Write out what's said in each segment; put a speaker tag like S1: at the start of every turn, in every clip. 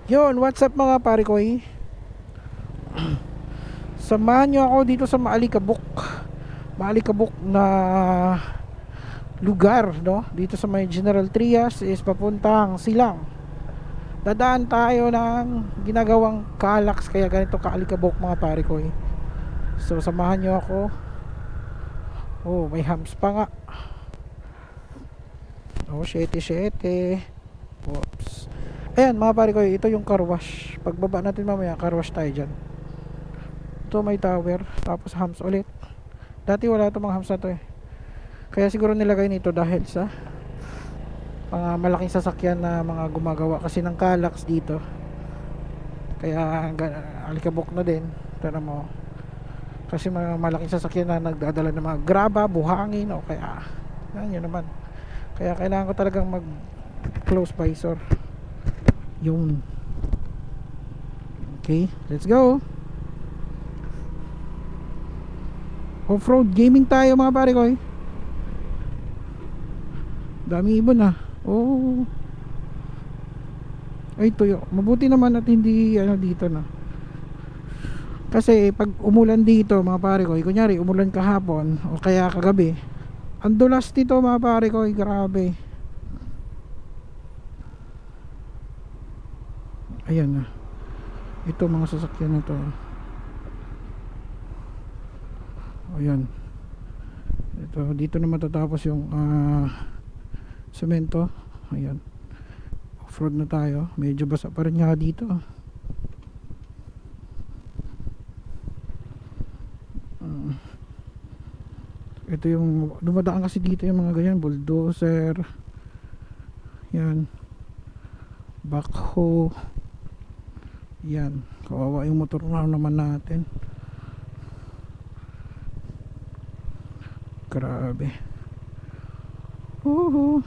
S1: Yun, what's up mga pare ko eh? Samahan nyo ako dito sa Maalikabok. Maalikabok na lugar, no? Dito sa may General Trias is papuntang Silang. Dadaan tayo ng ginagawang Calax, kaya ganito Kaalikabok mga pare ko eh. So samahan nyo ako. Oh, may hams pa nga. Oh, 7-7. Oops. Ayan mga pare ko, ito yung car wash. Pagbaba natin mamaya, car wash tayo dyan. Ito may tower, tapos hams ulit. Dati wala itong mga hams na to eh. Kaya siguro nilagay nito dahil sa mga malaking sasakyan na mga gumagawa kasi ng Calax dito. Kaya alikabok na din. Tara mo. Kasi mga malaking sasakyan na nagdadala ng mga graba, buhangin o kaya yan yun naman. Kaya kailangan ko talagang mag close visor. Yun. Okay, let's go. Off-road gaming tayo mga pare ko eh. Dami ibon ah. Oh. Ay tuyo. Mabuti naman at hindi ano dito na. Kasi pag umulan dito mga pare ko, kunyari umulan kahapon o kaya kagabi, ang dulas dito mga pare ko, grabe. Ayan na. Ito mga sasakyan na to. Ayan. Ito, dito na matatapos yung semento. Ayan. Off-road na tayo. Medyo basa pa rin nga dito. Ito yung dumadaan kasi dito yung mga ganyan, bulldozer. Yan. Backhoe. Yan. Kawawa yung motor na naman natin. Grabe. Uhu.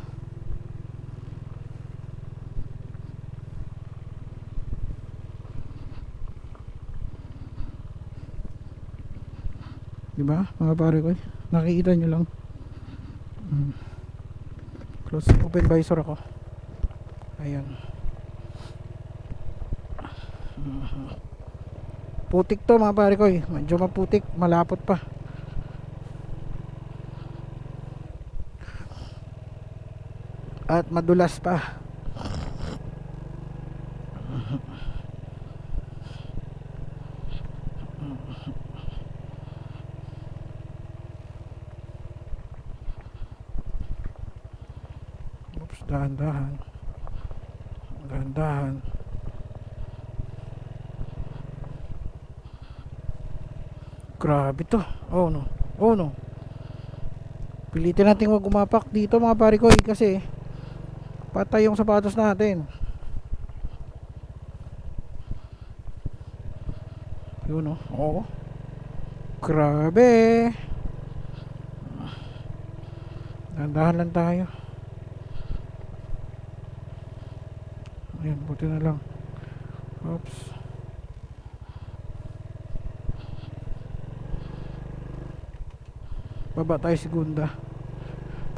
S1: Diba mga pare ko? Nakikita nyo lang. Close open visor ako. Ayan. Putik to mga pare ko eh. Medyo maputik. Malapot pa. At madulas pa. Oops, dahan-dahan. Dahan-dahan. Grabe to. Oh no. Oh no. Pilitin natin wag gumapak dito mga pare ko eh, kasi patay yung sapatos natin. Yun oh. Oo. Grabe. Dahan-dahan lang tayo. Ayan, buti na lang. Oops. Baba tayo segunda.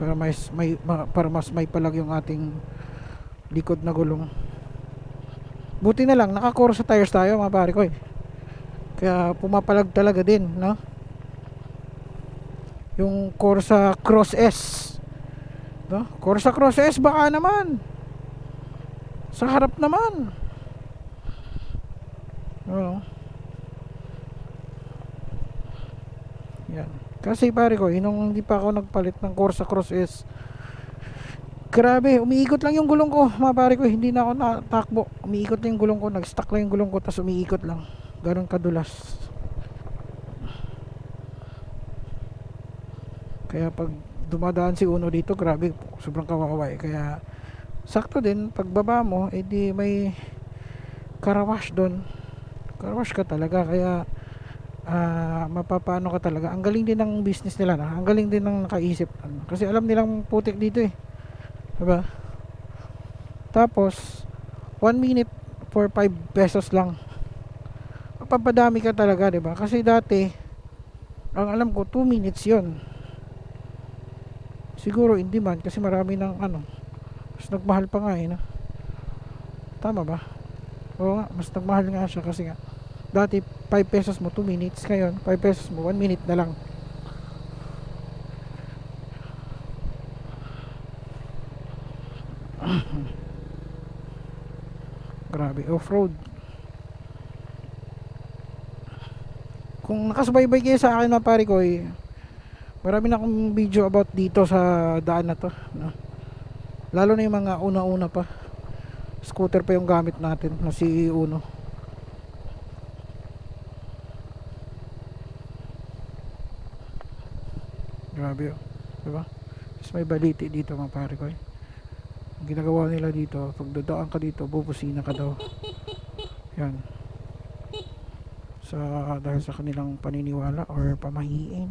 S1: Para mas may palag yung ating likod na gulong. Buti na lang naka-core sa tires tayo mga pare ko eh. Kaya pumapalag talaga din, no? Yung Corsa Cross S, no? Corsa Cross S baka naman sa harap naman. Oo. Yan. Kasi pare ko, nung hindi pa ako nagpalit ng Corsa Cross S, grabe, umiikot lang yung gulong ko mga pare ko, hindi na ako natakbo. Umiikot lang yung gulong ko, nag-stuck lang yung gulong ko, tapos umiikot lang. Ganon kadulas. Kaya pag dumadaan si Uno dito, grabe, sobrang kawawa eh. Kaya sakto din, pagbaba mo, edi may karawash doon. Karawash ka talaga, kaya mapapano ka talaga. Ang galing din ng business nila na. Ang galing din ng nakaisip. Kasi alam nilang putik dito eh. Diba? Tapos 1 minute for 5 pesos lang. Mapapadami ka talaga, diba? Kasi dati ang alam ko 2 minutes 'yon. Siguro in demand kasi marami ng ano. Mas nagmahal pa nga eh, no? Tama ba? Oo nga, mas nagmahal nga siya kasi nga dati 5 pesos mo 2 minutes, ngayon 5 pesos mo 1 minute na lang. Grabe, off-road. Kung nakasubaybay kayo sa akin mga pare ko, marami na akong video about dito sa daan na to, no? Lalo na yung mga una-una pa. Scooter pa yung gamit natin na si Uno. Grabe, oh. Diba? Tapos may baliti dito mga pare ko. Ang ginagawa nila dito, pag dadaan ka dito, bubusina ka daw. Yan. Dahil sa kanilang paniniwala or pamahiin.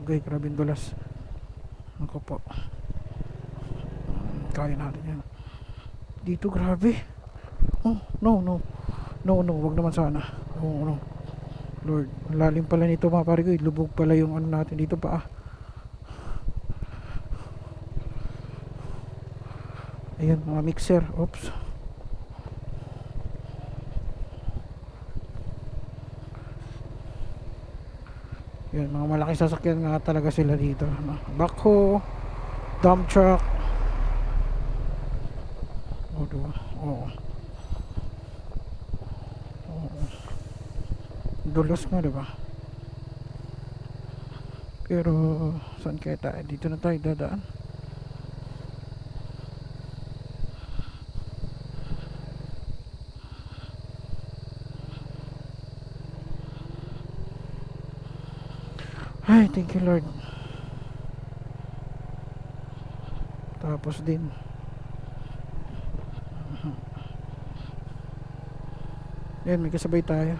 S1: Okay, grabe yung dulas. Ako po. Kaya natin yan. Dito grabe. Oh, no. No, wag naman sana. Oh, no. Lord, ang lalim pala nito mga pare ko. Lubog pala yung ano natin dito pa. Ayan, mga mixer. Oops. Yan, mga malaking sasakyan nga talaga sila dito. Backhoe, dump truck. Oh, diba? Oo. Dulos nga, diba? Pero saan kaya tayo? Dito na tayo dadaan. Ay, thank you Lord. Tapos din yan, may kasabay tayo.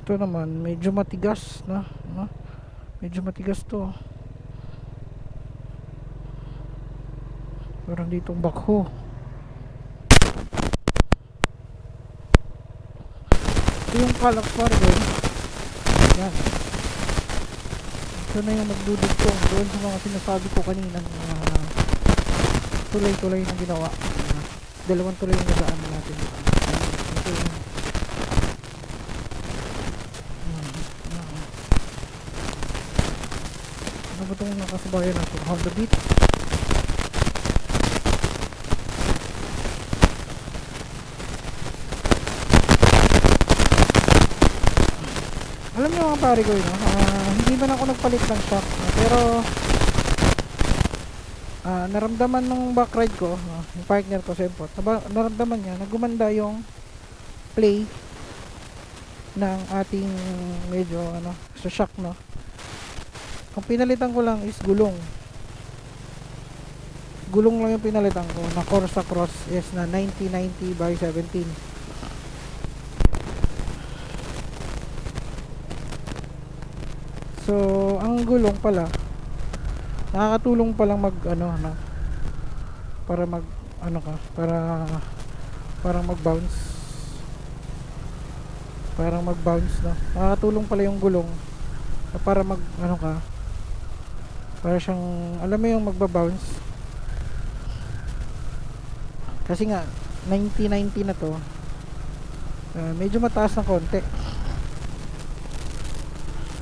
S1: Ito naman medyo matigas na, no? Medyo matigas to. Parang ditong backhoe. Ito yung kalak pare ko. Yan. Ito na yung magdudugtong doon sa mga sinasabi ko kanina, tulay-tulay na ginawa. Dalawang tulay na daan natin. Ito yung ano ba itong nakasabayan natin? Honda Beat. Alam niyo mga pare ko, hindi man ako nagpalit ng shock, pero naramdaman nung backride ko, yung partner ko Sempot, naramdaman niya na gumanda yung play ng ating medyo sa shock, no. Ang pinalitan ko lang is gulong lang yung pinalitan ko na Corsa Cross is na 90/90 by 17. So ang gulong pala nakakatulong palang mag para mag parang mag-bounce, no. Nakakatulong pala yung gulong para mag para siyang alam mo yung magba-bounce, kasi nga 90/90 na to, medyo mataas na konti.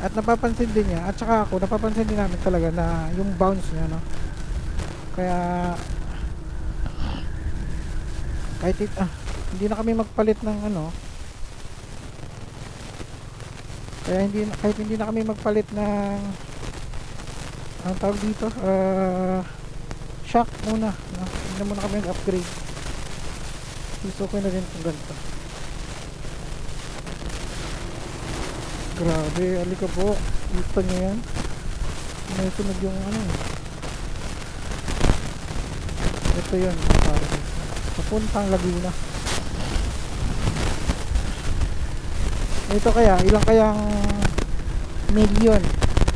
S1: At napapansin din niya, at saka ako napapansin din namin talaga na yung bounce niya, no. Kaya kahit hindi na kami magpalit ng kahit hindi na kami magpalit ng ang tawag dito, shock muna, no? Hindi muna kami mag-upgrade. Gusto ko na rin kung ganito. Grabe, alika po. Kita nyo yan. May sunog yung Ito yun, parang papuntang Laguna. Ito kaya, ilang kayang million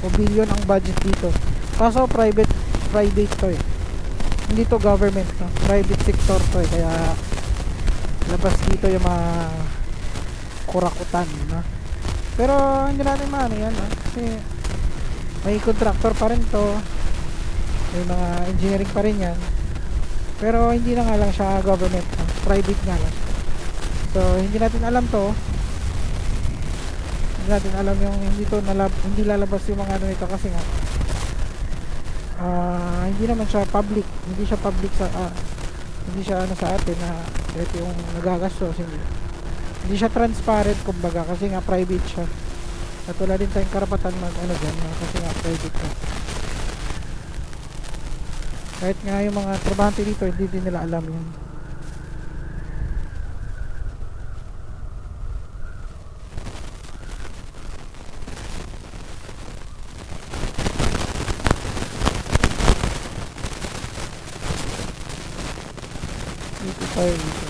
S1: o billion ang budget dito. Kaso private to eh. Hindi to government, no? Private sector to eh. Kaya labas dito yung mga kurakutan, no? Pero hindi natin maano yan, no? Kasi may contractor pa rin to, may mga engineering pa rin yan. Pero hindi na nga lang siya government, no? Private nga lang. So hindi natin alam to. Hindi natin alam yung hindi lalabas yung mga ano nito kasi nga hindi naman siya public, hindi siya public sa hindi siya ano sa atin na ito yung nagagastos, hindi siya transparent kumbaga kasi nga private siya at wala din tayong karapatan mag ano dyan kasi nga private siya. Kahit nga yung mga trabahante dito hindi din nila alam yun. Dito tayo dito.